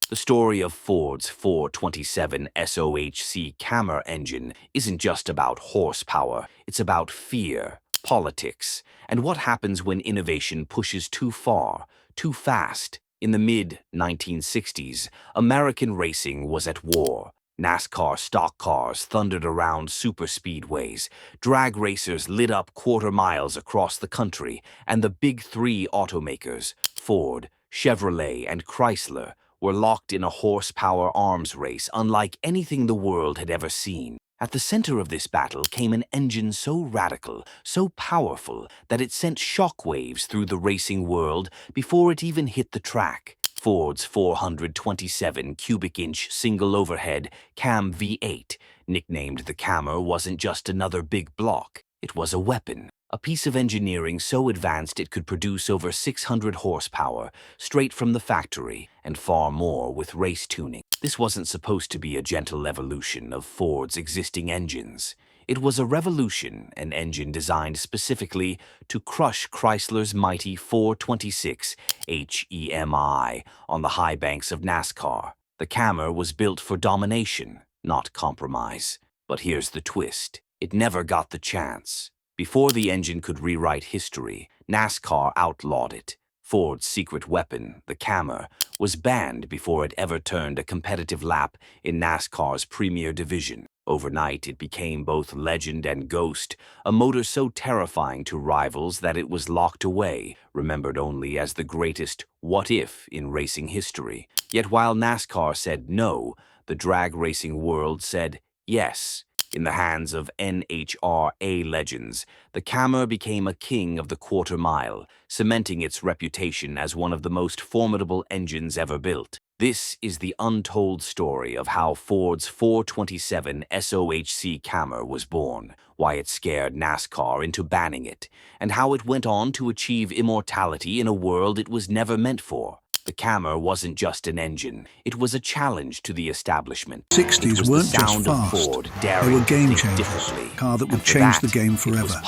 The story of Ford's 427 SOHC Cammer engine isn't just about horsepower, it's about fear, politics, and what happens when innovation pushes too far, too fast. In the mid-1960s, American racing was at war. NASCAR stock cars thundered around superspeedways, drag racers lit up quarter miles across the country, and the big three automakers, Ford, Chevrolet, and Chrysler, were locked in a horsepower arms race unlike anything the world had ever seen. At the center of this battle came an engine so radical, so powerful, that it sent shockwaves through the racing world before it even hit the track. Ford's 427 cubic inch single overhead Cam V8, nicknamed the Cammer, wasn't just another big block. It was a weapon. A piece of engineering so advanced it could produce over 600 horsepower, straight from the factory, and far more with race tuning. This wasn't supposed to be a gentle evolution of Ford's existing engines. It was a revolution, an engine designed specifically to crush Chrysler's mighty 426 HEMI on the high banks of NASCAR. The Cammer was built for domination, not compromise. But here's the twist. It never got the chance. Before the engine could rewrite history, NASCAR outlawed it. Ford's secret weapon, the Cammer, was banned before it ever turned a competitive lap in NASCAR's premier division. Overnight, it became both legend and ghost, a motor so terrifying to rivals that it was locked away, remembered only as the greatest what-if in racing history. Yet while NASCAR said no, the drag racing world said yes. In the hands of NHRA legends, the Cammer became a king of the quarter mile, cementing its reputation as one of the most formidable engines ever built. This is the untold story of how Ford's 427 SOHC Cammer was born, why it scared NASCAR into banning it, and how it went on to achieve immortality in a world it was never meant for. The Cammer wasn't just an engine, it was a challenge to the establishment. The 60s weren't just fast, they were game changers, a car that would change the game forever.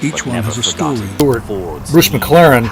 Each one has a story. Bruce McLaren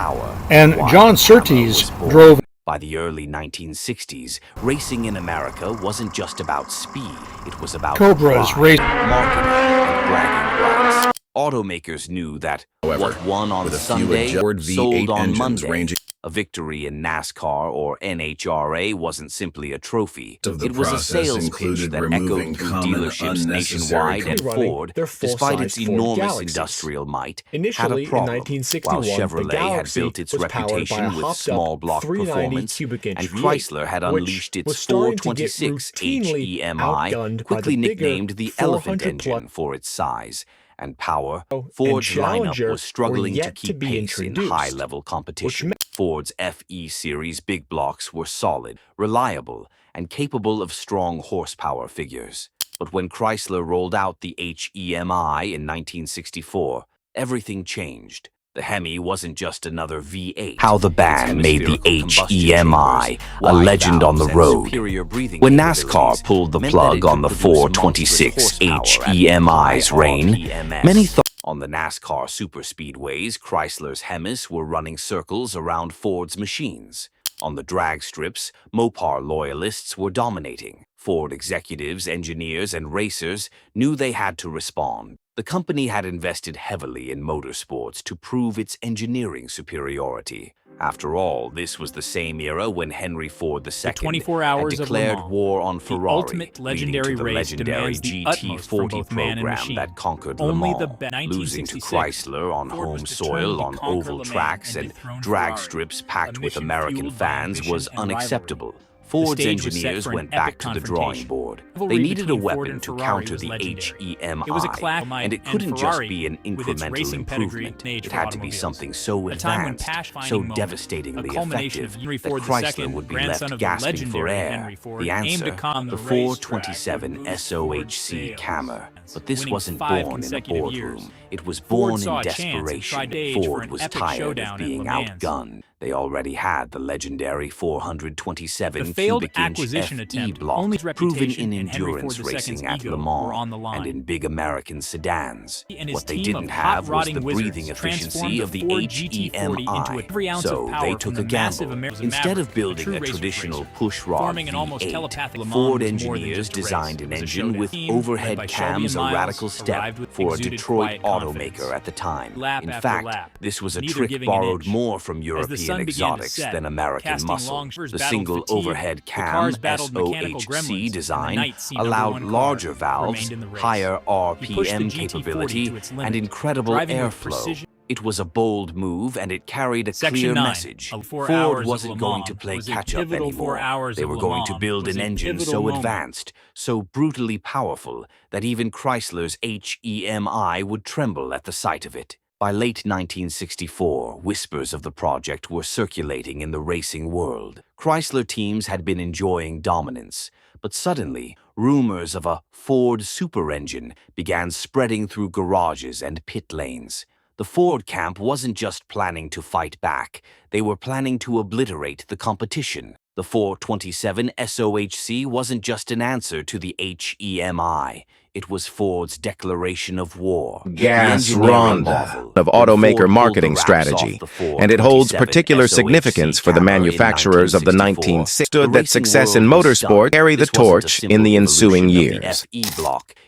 and John Surtees drove. By the early 1960s, racing in America wasn't just about speed, it was about Cobra's race, marketing, and bragging rights. Automakers knew that what won on Sunday sold on Monday. A victory in NASCAR or NHRA wasn't simply a trophy. It was a sales pitch that echoed through dealerships nationwide, and Ford, despite its enormous industrial might, had a problem. While Chevrolet had built its reputation with small block performance, and Chrysler had unleashed its 426 HEMI, quickly nicknamed the Elephant Engine for its size and power, Ford's lineup was struggling to keep pace in high-level competition. Ford's FE Series big blocks were solid, reliable, and capable of strong horsepower figures. But when Chrysler rolled out the HEMI in 1964, everything changed. The Hemi wasn't just another V8. How the band made the HEMI a legend on the road. When NASCAR pulled the plug on the 426 HEMI's reign, many thought on the NASCAR superspeedways, Chrysler's Hemis were running circles around Ford's machines. On the drag strips, Mopar loyalists were dominating. Ford executives, engineers, and racers knew they had to respond. The company had invested heavily in motorsports to prove its engineering superiority. After all, this was the same era when Henry Ford II had declared war on Ferrari, ultimate legendary race demands the utmost from both man and machine. That conquered Le Mans, losing to Chrysler on home soil, on oval tracks, and drag strips packed with American fans was unacceptable. Ford's engineers went back to the drawing board. They needed a weapon to counter the HEMI, and it couldn't just be an incremental improvement. It had to be something so advanced, so devastatingly effective, that Chrysler would be left gasping for air. The answer, the 427 SOHC Cammer. But this wasn't born in a boardroom. It was born in desperation. Ford was tired of being outgunned. They already had the legendary 427 The failed cubic inch acquisition FE attempt block, only proven reputation in and Henry endurance Ford II's racing at ego Le were on Mans the line. and in big American sedans. And his What they team didn't of have was hot-rodding the wizards breathing efficiency transformed of the the Ford GT40 into every ounce so of power they from took the a massive gamble. American Instead Maverick, of building true a racer traditional racer. pushrod Forming an almost V8, telepathic Le Mans Ford was more than engineers just a race. designed It an was a engine showdown. with Team led overhead by Shelby cams, a and Miles radical step arrived with for a exuded Detroit quiet confidence. automaker at the time. Lap In after fact, lap, this was a neither trick giving an borrowed inch. more from As the European sun began to exotics set, than American casting muscle. longers The battled single fatigue, overhead the cam cars battled mechanical SOHC gremlins, and the design night scene number allowed one car larger valves, remained in the race. higher He pushed the RPM GT40 capability, to its limit, and incredible driving with airflow. precision. It was a bold move, and it carried a Section clear 9, message. of 4 Ford hours of wasn't Le going Mans to play was a catch-up pivotal 4 anymore. hours They of were Le going Mans to build was an a engine pivotal so moment. advanced, so brutally powerful, that even Chrysler's HEMI would tremble at the sight of it. By late 1964, whispers of the project were circulating in the racing world. Chrysler teams had been enjoying dominance, but suddenly, rumors of a Ford super engine began spreading through garages and pit lanes. The Ford camp wasn't just planning to fight back, they were planning to obliterate the competition. The 427 SOHC wasn't just an answer to the HEMI. It was Ford's declaration of war. Gas Ronda of automaker marketing strategy, and it holds particular significance for the manufacturers of the 1960s. Stood that success in motorsport carry the torch in the ensuing years.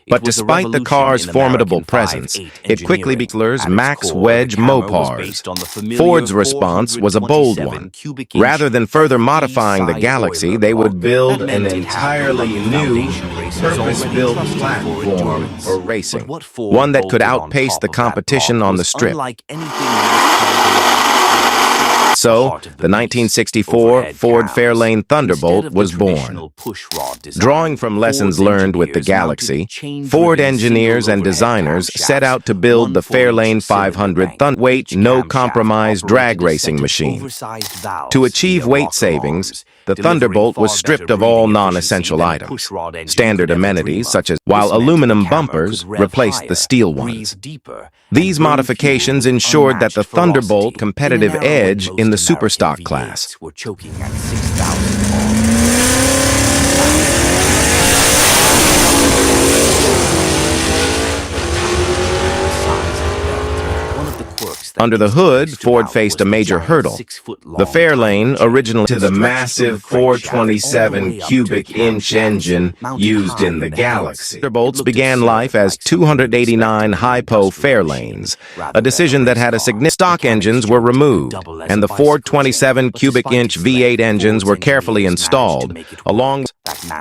But despite the car's formidable presence, it quickly became Max Wedge Mopars. Ford's response was a bold one. Rather than further modifying the Galaxy, they would build an entirely new, purpose-built platform for racing, one that could outpace the competition on the strip. So, the 1964 Ford Fairlane Thunderbolt was born. Drawing from lessons learned with the Galaxy, Ford engineers and designers set out to build the Fairlane 500 weight, no-compromise drag racing machine. To achieve weight savings, the Thunderbolt was stripped of all non-essential items, standard amenities such as, while aluminum bumpers replaced the steel ones. These modifications ensured that the Thunderbolt competitive edge in the superstock class. Under the hood, Ford faced a major hurdle. The Fairlane, originally to the massive 427 cubic inch engine used in the Galaxy. Thunderbolts began life as 289 hypo Fairlanes, a decision that had a significant stock engines were removed, and the 427 cubic inch V8 engines were carefully installed, along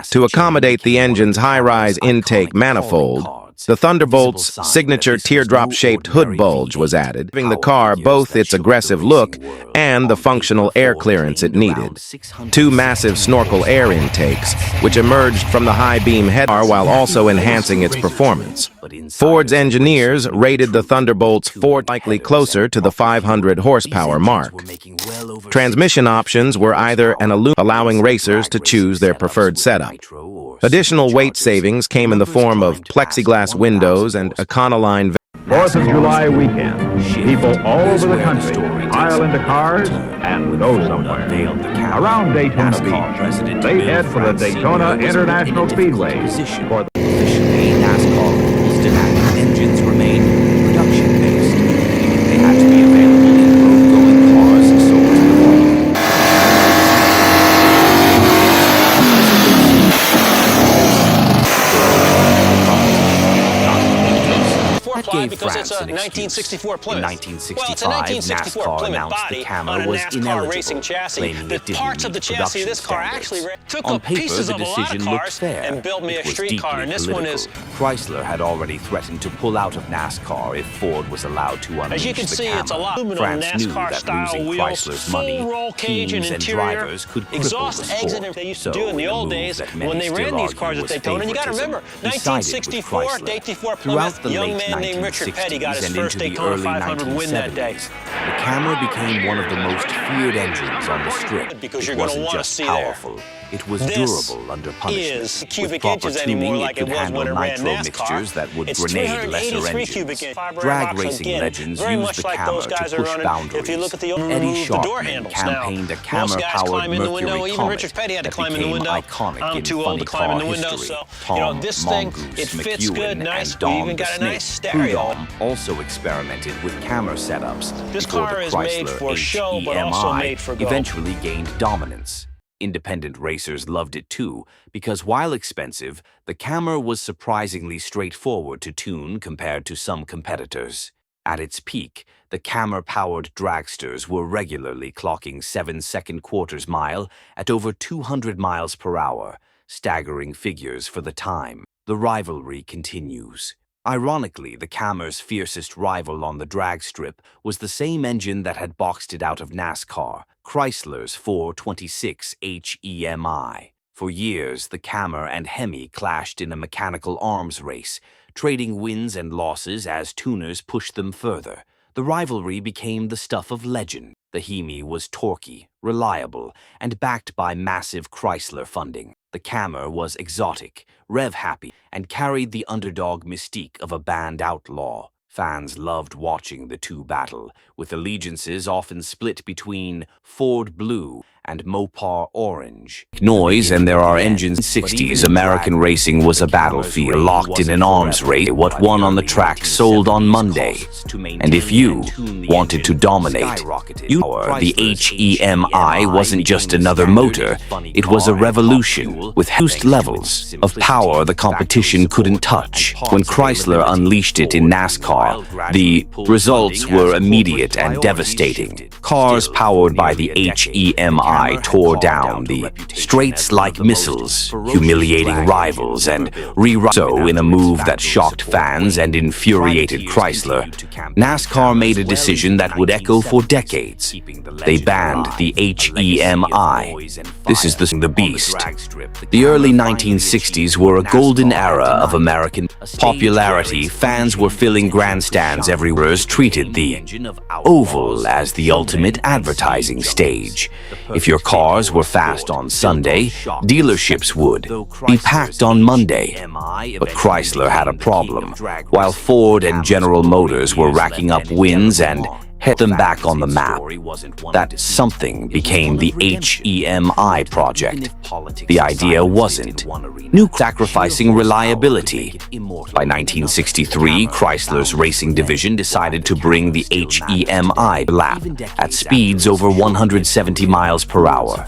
to accommodate the engine's high-rise intake manifold. The Thunderbolt's signature teardrop-shaped hood bulge was added, giving the car both its aggressive look and the functional air clearance it needed. Two massive snorkel air intakes, which emerged from the high-beam head while also enhancing its performance. Ford's engineers rated the Thunderbolt's Ford likely closer to the 500 horsepower mark. Transmission options were either an aluminum, allowing racers to choose their preferred setup. Additional weight savings came in the form of plexiglass windows and Econoline. 4th of July weekend, people all over the country pile into cars and go somewhere. Around Daytona Beach, they head for the Daytona International Speedway. For the NASCAR rules demand engines remain production-based, meaning they had to be available in road-going cars sold to the world. That gave France an excuse. In 1965, NASCAR announced the Cammer was ineligible, claiming it didn't meet production standards. On paper, the decision looked fair. It was deeply political. Chrysler had already threatened to pull out of NASCAR if Ford was allowed to unleash the Cammer. As you can see, it's a lot of France knew that NASCAR-style losing wheels, Chrysler's money, full roll cage and teams and interior, drivers could cripple the exhaust exit sport. they used to do in the old days when they ran these cars at Daytona. And you got to remember, 1964, Daytona Plymouth, young man named Richard Richard Petty got 1960s his and first into the Daytona early 500 win that day. 1970s, the Cammer became one of the most feared engines on the strip. Because It you're gonna wasn't wanna just see there. powerful, it was This durable under punishment. is With cubic proper inches anymore tuning, like it could it was handle when it ran nitro NASCAR. mixtures that would It's grenade lesser 383 engines. cubic inches. Drag Box racing again. legends Very used much the like Cammer those guys to are push running. boundaries. If you look at the Eddie remove the door Sharpman handles. campaigned a Now, most guys Cammer-powered climb in the window. Mercury Even Comet Richard Petty had to that climb in the became window. iconic I'm in too old funny to climb car in the window, history. so Tom, this thing, Mongoose, it fits McEwen, good, nice. and We Dom even the got a Snake nice stereo. Prudhomme also experimented with Cammer setups This before car the is made Chrysler for show, but also HEMI made for go. eventually gained dominance. Independent racers loved it too, because while expensive, the Cammer was surprisingly straightforward to tune compared to some competitors. At its peak, the Cammer-powered dragsters were regularly clocking 7-second quarters mile at over 200 miles per hour, staggering figures for the time. The rivalry continues. Ironically, the Cammer's fiercest rival on the drag strip was the same engine that had boxed it out of NASCAR, Chrysler's 426 HEMI. For years, the Cammer and Hemi clashed in a mechanical arms race, trading wins and losses as tuners pushed them further. The rivalry became the stuff of legend. The Hemi was torquey, reliable, and backed by massive Chrysler funding. The Cammer was exotic, rev-happy, and carried the underdog mystique of a banned outlaw. Fans loved watching the two battle, with allegiances often split between Ford Blue and Mopar Orange. Noise and there are engines. In the 60s, American racing was a battlefield, locked in an arms race. What won on the track sold on Monday. And if you wanted to dominate, the HEMI wasn't just another motor, it was a revolution. With boost levels of power the competition couldn't touch. When Chrysler unleashed it in NASCAR, the results were immediate and devastating. Cars powered by the HEMI tore down the straights like missiles, humiliating rivals and so in a move that shocked fans and infuriated Chrysler. NASCAR made a decision that would echo for decades. They banned the HEMI. This is the beast. The early 1960s were a golden era of American popularity. Fans were filling grandstands everywhere, treated the oval as the ultimate advertising stage. If your cars were fast on Sunday, dealerships would be packed on Monday. But Chrysler had a problem. While Ford and General Motors were racking up wins and hit them back on the map, that something became the HEMI project. The idea wasn't new, sacrificing reliability. By 1963, Chrysler's racing division decided to bring the HEMI lap at speeds over 170 miles per hour.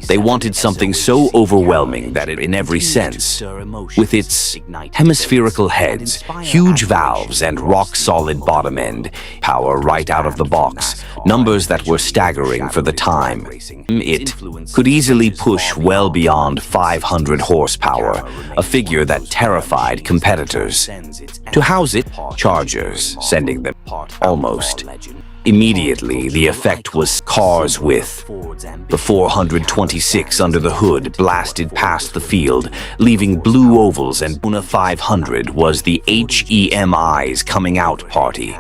They wanted something so overwhelming that it, in every sense, with its hemispherical heads, huge valves, and rock-solid bottom end, power right out of the box, numbers that were staggering for the time. It could easily push well beyond 500 horsepower, a figure that terrified competitors. To house it, Chargers, sending them almost immediately. The effect was cars with the 426 under the hood blasted past the field, leaving blue ovals, and Daytona 500 was the HEMI's coming out party.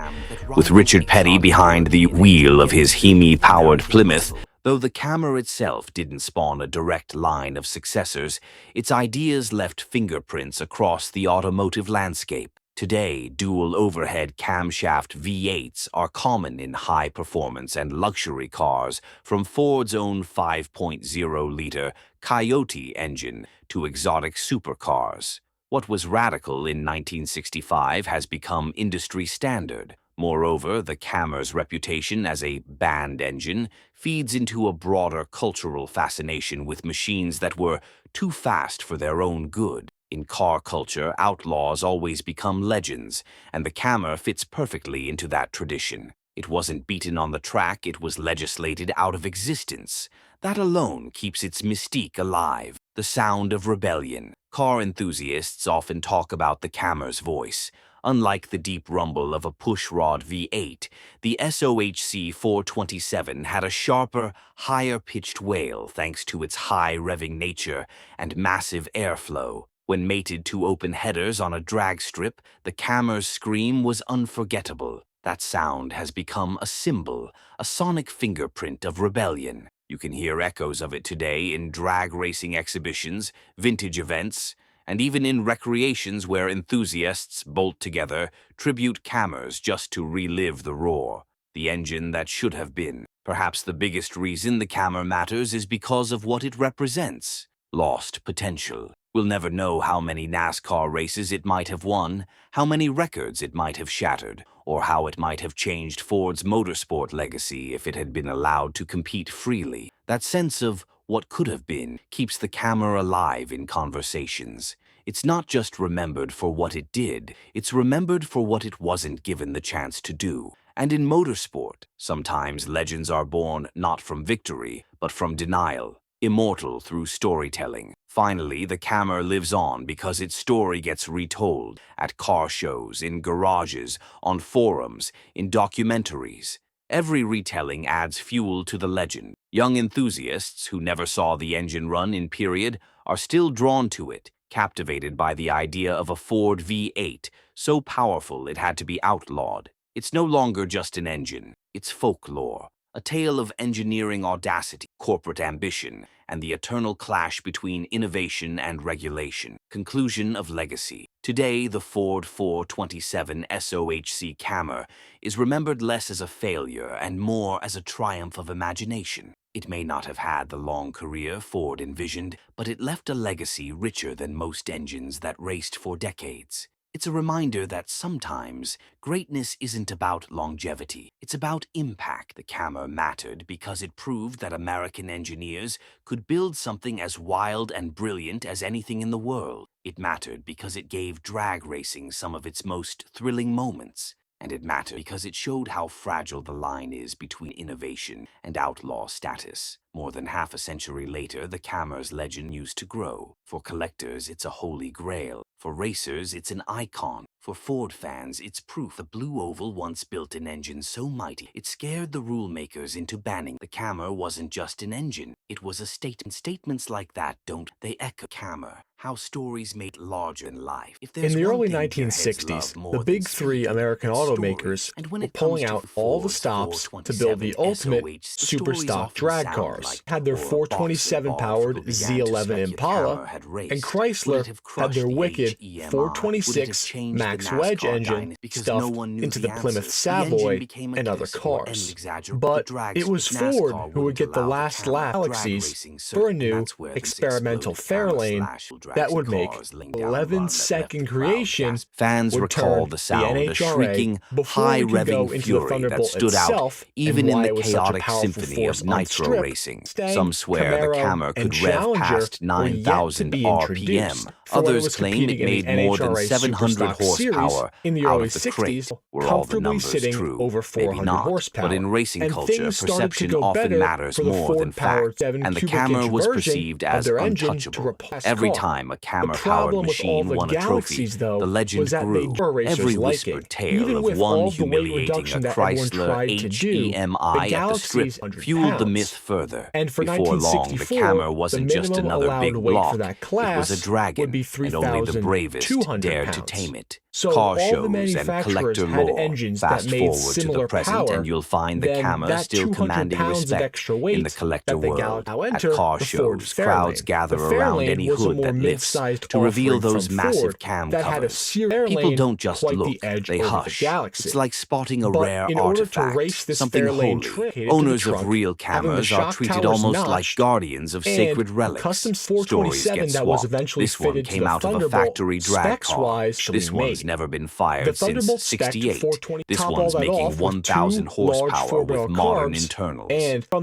With Richard Petty behind the wheel of his Hemi-powered Plymouth. Though the Cammer itself didn't spawn a direct line of successors, its ideas left fingerprints across the automotive landscape. Today, dual overhead camshaft V8s are common in high-performance and luxury cars, from Ford's own 5.0-liter Coyote engine to exotic supercars. What was radical in 1965 has become industry standard. Moreover, the Cammer's reputation as a banned engine feeds into a broader cultural fascination with machines that were too fast for their own good. In car culture, outlaws always become legends, and the Cammer fits perfectly into that tradition. It wasn't beaten on the track, it was legislated out of existence. That alone keeps its mystique alive. The sound of rebellion. Car enthusiasts often talk about the Cammer's voice. Unlike the deep rumble of a pushrod V8, the SOHC 427 had a sharper, higher-pitched wail thanks to its high revving nature and massive airflow. When mated to open headers on a drag strip, the Cammer's scream was unforgettable. That sound has become a symbol, a sonic fingerprint of rebellion. You can hear echoes of it today in drag racing exhibitions, vintage events, and even in recreations where enthusiasts bolt together, tribute Cammers just to relive the roar, the engine that should have been. Perhaps the biggest reason the Cammer matters is because of what it represents: lost potential. We'll never know how many NASCAR races it might have won, how many records it might have shattered, or how it might have changed Ford's motorsport legacy if it had been allowed to compete freely. That sense of what could have been keeps the Cammer alive in conversations. It's not just remembered for what it did, it's remembered for what it wasn't given the chance to do. And in motorsport, sometimes legends are born not from victory, but from denial, immortal through storytelling. Finally, the Cammer lives on because its story gets retold at car shows, in garages, on forums, in documentaries. Every retelling adds fuel to the legend. Young enthusiasts who never saw the engine run in period are still drawn to it, captivated by the idea of a Ford V8, so powerful it had to be outlawed. It's no longer just an engine, it's folklore, a tale of engineering audacity, corporate ambition, and the eternal clash between innovation and regulation. Conclusion of legacy. Today, the Ford 427 SOHC Cammer is remembered less as a failure and more as a triumph of imagination. It may not have had the long career Ford envisioned, but it left a legacy richer than most engines that raced for decades. It's a reminder that sometimes greatness isn't about longevity, it's about impact. The Cammer mattered because it proved that American engineers could build something as wild and brilliant as anything in the world. It mattered because it gave drag racing some of its most thrilling moments. And it mattered because it showed how fragile the line is between innovation and outlaw status. More than half a century later, the Cammer's legend used to grow. For collectors, it's a holy grail. For racers, it's an icon. For Ford fans, it's proof the Blue Oval once built an engine so mighty it scared the rule makers into banning. The Cammer wasn't just an engine, it was a statement. Statements like that they echo Cammer, how stories made larger than life. In the early 1960s, the big three American automakers were pulling out all the stops to build the ultimate superstock drag cars. Had their 427-powered Z11 Impala, and Chrysler had their wicked 426 Max Wedge engine stuffed into the Plymouth Savoy and other cars. But it was Ford who would get the last laugh Galaxies for a new experimental Fairlane that would make 11-second creation. Fans recall the sound, a shrieking, high-revving fury that stood out even in the chaotic symphony of nitro racing. Some swear the Cammer could rev past 9,000 RPM. Others claim it made more than 700 horsepower out of the crate. Were all the numbers true? Maybe not. But in racing culture, perception often matters more than fact, and the Cammer was perceived as untouchable. Every time a Cammer-powered machine won a trophy, the legend grew. Every whispered tale of one humiliating a Chrysler HEMI at the strip fueled the myth further. Before long, the Cammer wasn't just another big block, it was a dragon, and only the bravest dared to tame it. Car shows and collector lore. Fast forward to the present, and you'll find the Cammer still commanding respect in the collector world. At car shows, crowds gather around any hood that lifts to reveal those massive cam covers. People don't just look, they hush. It's like spotting a rare artifact, something holy. Owners of real Cammers are treated almost like guardians of sacred relics. Stories get swapped. This one came out of a factory drag car. This one's never been fired since '68. This one's making 1,000 horsepower with modern internals.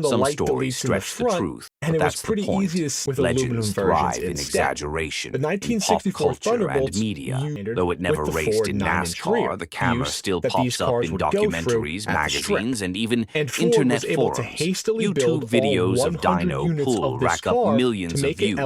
Some stories stretch the truth, but that's the point. Legends thrive in exaggeration, in pop culture and media. Though it never raced in NASCAR, the Cammer still pops up in documentaries, magazines, and even internet forums. YouTube videos of dyno pull rack up millions of views.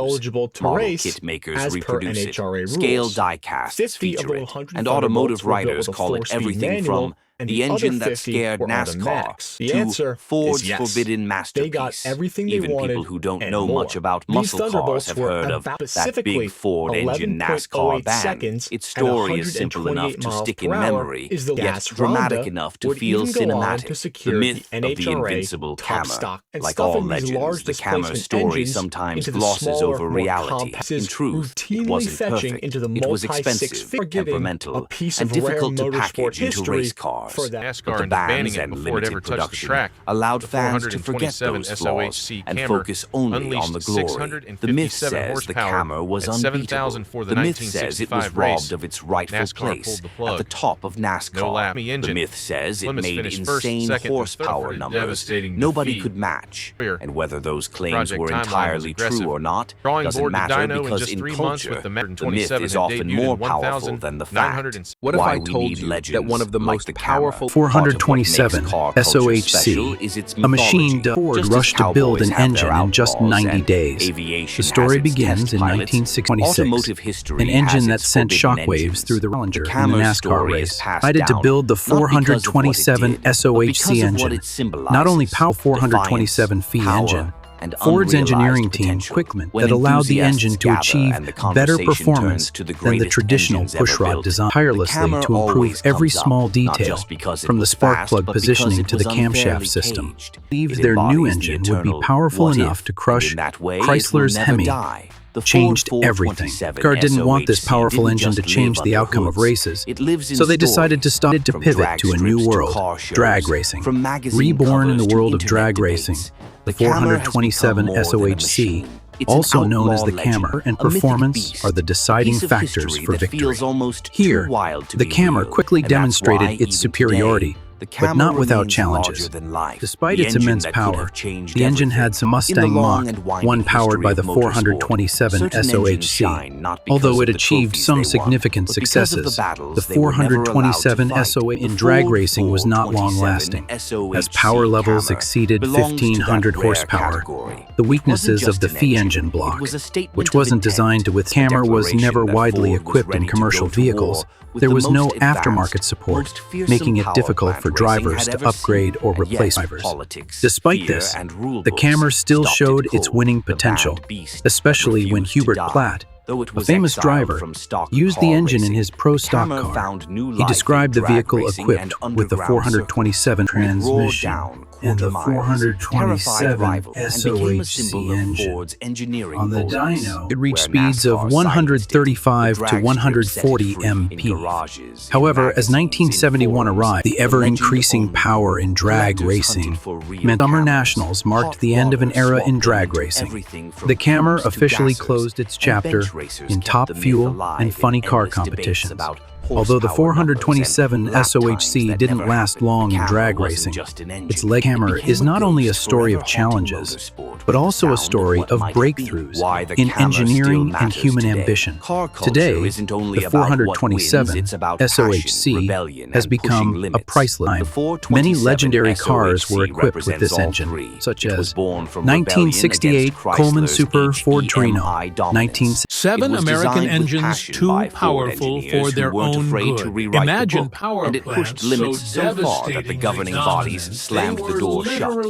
Model kit makers reproduce it. Scale die casts feature it. And automotive writers call it everything from and the the engine other that 50 scared were NASCAR automatics. The to answer Ford's is yes. forbidden masterpiece. They got everything they Even wanted people who don't and know more. much about These muscle cars Thunderbolts have were heard of about that specifically big Ford engine 11.08 NASCAR band. seconds Its and story is simple enough 128 to miles stick per in hour memory, is the yet gas dramatic Ronda enough to would feel even go on cinematic. to secure The myth the of the NHRA invincible top Cammer. stock, and Like all stuffing these large legends, the Cammer displacement story engines sometimes into the glosses smaller, over more reality. compact, In truth, it routinely wasn't fetching perfect. into the It was multi-six expensive, figure, giving temperamental, a piece and of rare difficult to motorsport package into history race cars. for that. NASCAR But the ended banning bands it and before it ever limited touched the production track. allowed The fans to forget 427 those flaws SOHC and Cammer focus only on the unleashed glory. 657 The myth says the horsepower Cammer was at unbeatable. 7,000 for the The myth says it was 1965 race. robbed of its rightful NASCAR place pulled the at plug. the top of NASCAR. No lap The engine. myth says it Plymouth made finished first, insane second, and horsepower third. numbers Devastating nobody defeat. could match. Clear. And whether those claims Project were timeline was entirely aggressive. true or not Drawing doesn't board to matter dyno in because just in 3 months culture, with the the myth 27 is had often debuted more in powerful than the fact. 1,900. What if Why I we told need you legends that one of the like most the Cammer? powerful 427 SOHC, a machine Ford rushed to build an engine in just 90 days. The story begins in 1926. An engine that sent shockwaves through the Challenger in the NASCAR race, decided to build the 427 SOHC engine. Not only powerful 427 feet engine, Ford's engineering team quickly that allowed the engine to achieve better performance than the traditional pushrod design, tirelessly to improve every small detail, from the spark plug positioning to the camshaft system. Believed their new engine would be powerful enough to crush Chrysler's Hemi. Changed everything. NASCAR didn't want this powerful engine to change the outcome of races, so they decided to pivot to a new world, drag racing. Reborn in the world of drag racing, the 427 SOHC, also known as the Cammer, and performance are the deciding factors for victory. Here, the Cammer quickly demonstrated its superiority, but not without challenges. Despite its immense power, the engine had some Mustang Mach, one powered by the 427 SOHC. Although it achieved some significant successes, the 427 SOHC in drag racing was not long-lasting, as power levels exceeded 1,500 horsepower. The weaknesses of the FE engine block, which wasn't designed to withstand, Cammer was never widely equipped in commercial vehicles. There was no aftermarket support, making it difficult for drivers to upgrade or replace drivers. Despite this, the Cammer still showed its winning potential, especially when Hubert Platt, a famous driver, used the engine in his pro stock car. He described the vehicle equipped with the 427 transmission and the 427 SOHC engine. On the dyno, it reached speeds of 135 to 140 mph. However, as 1971 arrived, the ever-increasing power in drag racing meant Summer Nationals marked the end of an era in drag racing. The Cammer officially closed its chapter in top fuel and funny car competitions. Although the 427 SOHC didn't last long in drag racing, its leg Cammer is not only a story of challenges, but also a story of breakthroughs in engineering and human ambition. Today, the 427 SOHC has become a priceless. Many legendary cars were equipped with this engine, such as 1968 Coleman Super Ford Torino, 7 American engines too powerful for their own good. Imagine power and it pushed limits so far that the governing bodies slammed the door shut.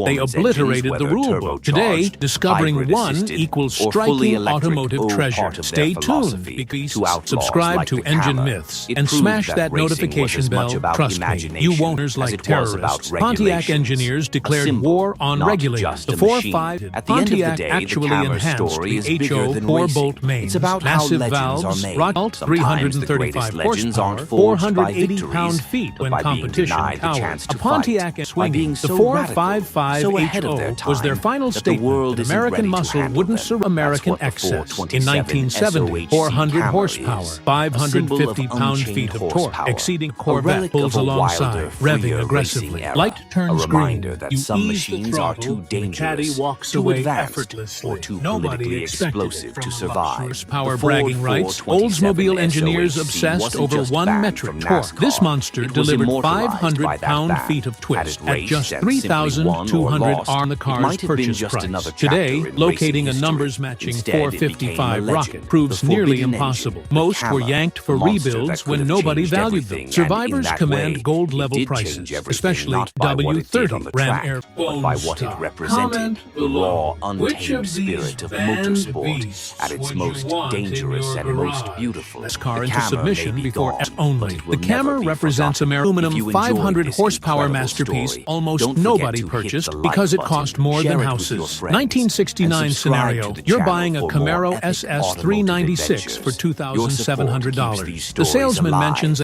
They obliterated the rulebook. Today, discovering one equals striking automotive treasure. Stay tuned, because subscribe to Engine Myths and smash that notification bell. Trust me, you won't like terrorists. Pontiac engineers declared war on regulators. The 4.5 Pontiac actually enhanced the HO 4-bolt mains, massive valves, Rockalt 335 horsepower, 480 pound-feet when competition powered. A Pontiac swinging, the 455 HO was their final statement that American muscle wouldn't serve American excess. In 1970, 400 horsepower, 550 pound-feet of torque, exceeding Corvette pulls alongside, revving aggressively. Light turns green, you ease the throttle, the caddy walks away effortlessly. Nobody expected it from a luxurious power bragging rights. Oldsmobile engineers was obsessed over one metric torque. This monster delivered 500 pound-feet of twist at just $3,200 on the car's purchase price. Today, locating a numbers-matching 455 rocket proves nearly impossible. Most were yanked for rebuilds when nobody valued them. Survivors command gold-level prices, especially W30 ran air. By what it represented, the raw, untamed spirit of motorsport at its most dangerous and most beautiful. NASCAR into submission before only. The Cammer represents an aluminum 500 horsepower masterpiece almost nobody purchased because it cost more than houses. 1969 scenario, you're buying a Camaro SS 396 for $2,700. The salesman mentions